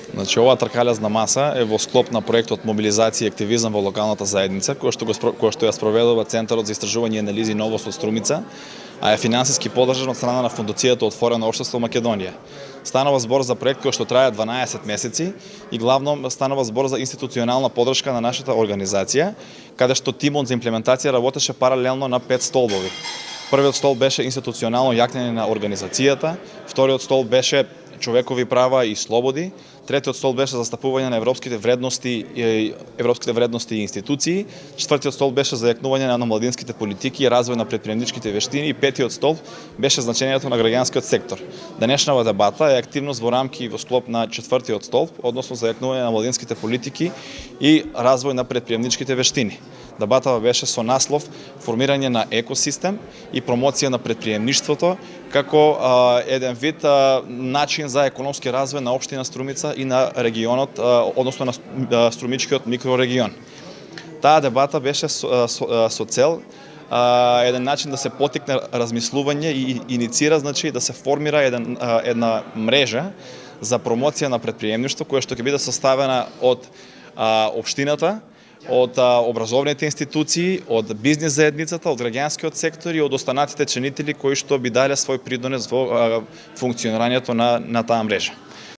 Значи, оваа тркалјазна маса е во склоп на проектот Мобилизација и активизам во локалната заедница, кој што ја спроведува Центарот за истражување и анализи Новост од Струмица, а е финансиски поддржан од страна на Фондацијата Отворено општество Македонија. Станува збор за проект кој што трае 12 месеци и главно станува збор за институционална поддршка на нашата организација, каде што тимот за имплементација работеше паралелно на 5 столбови. Првиот столб беше институционално јакнење на организацијата, вториот столб беше човекови права и слободи, третиот столб беше застапување на европските вредности и институции, четвртиот столб беше зајакнување на младинските политики и развој на претприемничките вештини и петиот столб беше значењето на граѓанскиот сектор. Денешната дебата е активност во рамки и во склоп на четвртиот столб, односно зајакнување на младинските политики и развој на претприемничките вештини. Дебатава беше со наслов формирање на екосистем и промоција на претприемништвото како еден вид начин за економски развој на општина Струмица и на регионот, односно на Струмичкиот микрорегион. Таа дебата беше со цел еден начин да се потикне размислување и иницира, значи да се формира една мрежа за промоција на претприемништво која што ќе биде составена од општината, од образовните институции, од бизнес заедницата, од граѓанскиот сектор и од останатите ченители кои што би дале свој придонес во функционирањето на таа мрежа.